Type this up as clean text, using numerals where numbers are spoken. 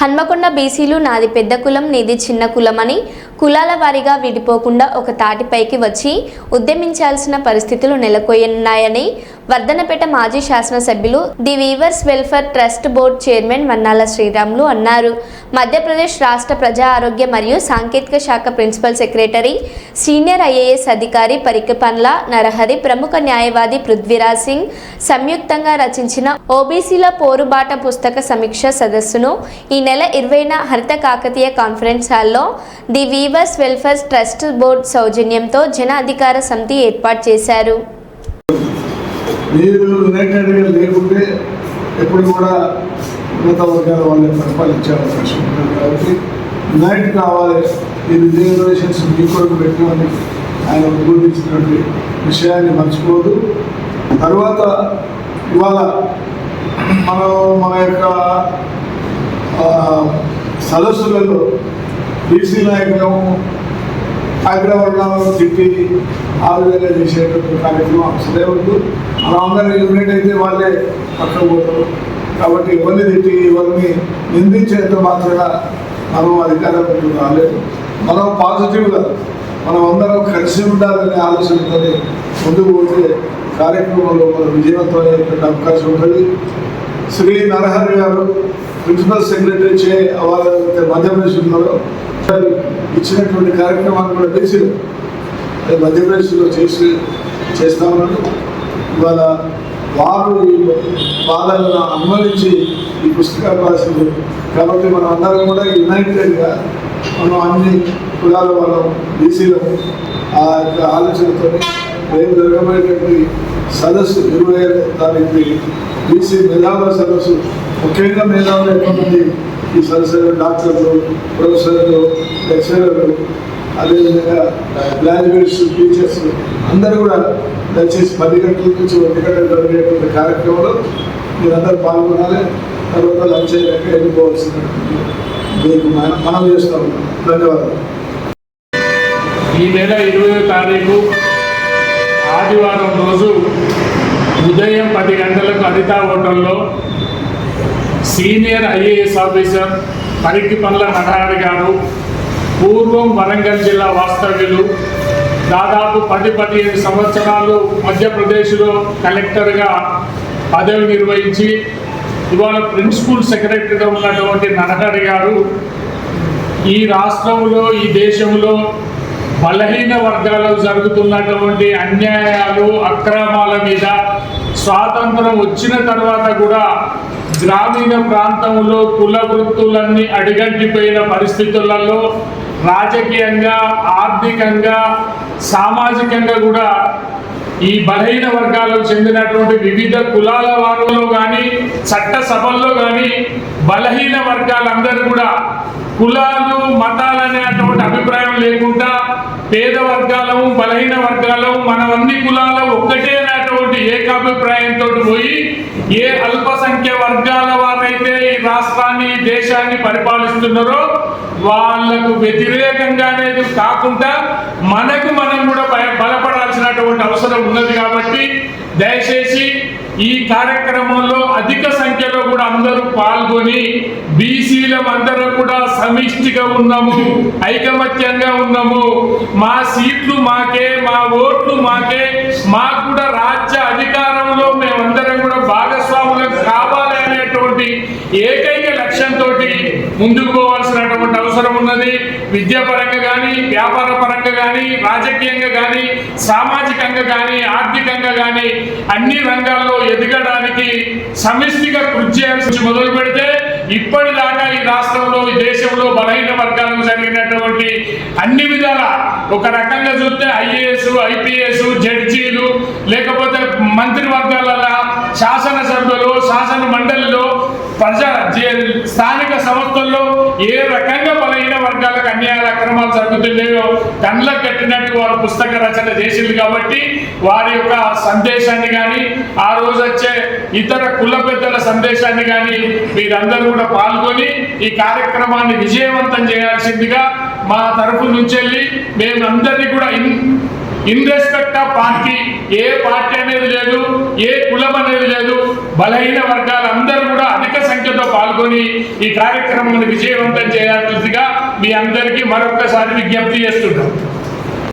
హన్మకొండ బీసీలు నాది పెద్ద కులం నీది చిన్న కులమని కులాల వారీగా విడిపోకుండా ఒక తాటిపైకి వచ్చి ఉద్యమించాల్సిన పరిస్థితులు నెలకొన్నాయని వర్ధనపేట మాజీ శాసనసభ్యులు the weavers welfare trust board chairman Vannala Sriramulu అన్నారు. మధ్యప్రదేశ్ రాష్ట్ర ప్రజా ఆరోగ్య మరియు సాంకేతిక శాఖ ప్రిన్సిపల్ సెక్రటరీ సీనియర్ ఐఏఎస్ అధికారి పరికపన్ల నరహరి, ప్రముఖ న్యాయవాది పృథ్వీరాజ్ సింగ్ సంయుక్తంగా రచించిన ఓబీసీల పోరుబాట పుస్తక సమీక్ష సదస్సును ఈ నెల 20న హరిత కాకతీయ కాన్ఫరెన్స్ హాల్లో the weavers welfare trust board సౌజన్యంతో జన అధికార సమితి ఏర్పాటు చేశారు. మీరు యునైటెడ్గా లేకుంటే ఎప్పుడు కూడా ఉన్నత వర్గాల వాళ్ళే పరిపాలించే అవకాశం ఉంటుంది. కాబట్టి యునైట్ కావాలి, ఈ రిజర్వేషన్స్ మీ కొరకు పెట్టమని ఆయన ఉద్బోధించినటువంటి విషయాన్ని మర్చిపోదు. తర్వాత ఇవాళ మన యొక్క సదస్సులలో బీసీ నాయకులను హైదరాబాద్లో తిట్టి ఆ విధంగా చేసేటువంటి కార్యక్రమం అసలే వద్దు. మనం అందరూ యూనిట్ అయితే వాళ్ళే పక్కకు పోతారు. కాబట్టి ఎవరిని తిట్టి ఎవరిని నిందించేంత మాత్రమే మనం అధికారంలోకి రాలేదు. మనం పాజిటివ్గా మనం అందరం కలిసి ఉండాలనే ఆలోచనతో ముందుకు పోతే కార్యక్రమంలో మనం విజయవంతమయ్యేటువంటి అవకాశం ఉంటుంది. శ్రీ నరహరి గారు ప్రిన్సిపల్ సెక్రటరీ వారు మధ్యప్రదేశ్ ఉన్నారో ఇచ్చినటువంటి కార్యక్రమాన్ని కూడా తెలిసి మధ్యప్రదేశ్లో చేస్తా ఉన్నారు. ఇవాళ వారు ఈ బాధలను అనుమతించి ఈ పుస్తకాలు రాసింది. కాబట్టి మనం అందరం కూడా యునైటెడ్గా మనం అన్ని కులాల వాళ్ళం బీసీలను ఆ యొక్క ఆలోచనతో రేపు జరగబోయేటువంటి సదస్సు 25వ తారీఖు బీసీ మేధావుల సదస్సు, ముఖ్యంగా మేధావులు ఎక్కువమంది ఈ సదస్సులో డాక్టర్లు, ప్రొఫెసర్లు, లెక్చరర్లు, అదేవిధంగా గ్రాడ్యుయేట్స్, టీచర్స్ అందరూ కూడా దయచేసి 10 గంటల నుంచి 1 గంట జరిగేటువంటి కార్యక్రమంలో మీరందరూ పాల్గొనాలి. తర్వాత లంచ్ అయ్యాక వెళ్ళిపోవాల్సినటువంటి మీకు మనం చేస్తూ ఉన్నాం. ధన్యవాదాలు. ఈ నెల 20వ తారీఖు ఆదివారం రోజు ఉదయం 10 గంటలకు హరితా హోటల్లో సీనియర్ ఐఏఎస్ ఆఫీసర్ పరికపన్ల నరహరి గారు, పూర్వం వరంగల్ జిల్లా వాస్తవ్యులు, దాదాపు 10-15 సంవత్సరాలు మధ్యప్రదేశ్లో కలెక్టర్గా పదవి నిర్వహించి ఇవాళ ప్రిన్సిపల్ సెక్రటరీగా ఉన్నటువంటి నరహరి గారు ఈ రాష్ట్రంలో, ఈ దేశంలో బలహీన వర్గాలకు జరుగుతున్నటువంటి అన్యాయాలు, అక్రమాల మీద స్వాతంత్రం వచ్చిన తర్వాత కూడా గ్రామీణ ప్రాంతంలో కుల వృత్తులన్నీ అడిగంటిపోయిన పరిస్థితులలో రాజకీయంగా, ఆర్థికంగా, సామాజికంగా కూడా ఈ బలహీన వర్గాలకు చెందినటువంటి వివిధ కులాల వారిలో కానీ, చట్టసభల్లో కానీ బలహీన వర్గాలందరూ కూడా కులాలు, మతాలు అనేటువంటి అభిప్రాయం లేకుండా పేద వర్గాలము, బలహీన వర్గాలము, మనం అన్ని కులాలు ఒక్కటే అనేటువంటి ఏకాభిప్రాయంతో పోయి ఏ అల్పసంఖ్య వర్గాల వారైతే ఈ రాష్ట్రాన్ని, ఈ దేశాన్ని పరిపాలిస్తున్నారో వాళ్లకు వ్యతిరేకంగా అనేది కాకుండా మనకు మనం కూడా బలపడాల్సినటువంటి అవసరం ఉన్నది. కాబట్టి దయచేసి ఈ కార్యక్రమంలో అధిక సంఖ్యలో కూడా అందరూ పాల్గొని బీసీలం అందరూ కూడా సమిష్టిగా ఉన్నాము, ఐకమత్యంగా ఉన్నాము, మా సీట్లు మాకే, మా ఓట్లు మాకే, మాకు కూడా రాజ్య అధికారంలో మేమందరం కూడా భాగస్వాములకు కావాలి అనేటువంటి ఏకైక లక్ష్యంతో ముందుకు పోవాల్సినటువంటి అవసరం ఉన్నది. విద్యాపరంగా కానీ, వ్యాపార పరంగా కానీ, రాజకీయంగా కానీ, సామాజికంగా కానీ, ఆర్థికంగా కానీ అన్ని రంగాల్లో ఎదగడానికి సమిష్టిగా కృషి చేయాల్సి మొదలు పెడితే ఇప్పటిదాకా ఈ రాష్ట్రంలో, ఈ దేశంలో బలహీన వర్గాలకు జరిగినటువంటి అన్ని విధాల ఒక రకంగా చూస్తే ఐఏఎస్, ఐపీఎస్, జడ్జీలు, లేకపోతే మంత్రివర్గాలలో, శాసనసభ్యులు, శాసన మండలిలో, స్థానిక సంస్థల్లో ఏ రకంగా బలహీన వర్గాలకు అన్యాయాలు, అక్రమాలు జరుగుతున్నాయో కళ్ళకు కట్టినట్టు వారు పుస్తక రచన చేసింది. కాబట్టి వారి యొక్క సందేశాన్ని కానీ, ఆ రోజు వచ్చే ఇతర కుల పెద్దల సందేశాన్ని కానీ మీరందరూ కూడా పాల్గొని ఈ కార్యక్రమాన్ని విజయవంతం చేయాల్సిందిగా మా తరఫు నుంచి మేమందరినీ కూడా in respect of party, A party అనేది లేదు, ఏ కులం అనేది లేదు, బలహీన వర్గాలందరూ కూడా అధిక సంఖ్యతో పాల్గొని ఈ కార్యక్రమాన్ని విజయవంతం చేయాల్సిందిగా మీ అందరికీ మరొక్కసారి విజ్ఞప్తి చేస్తున్నాం.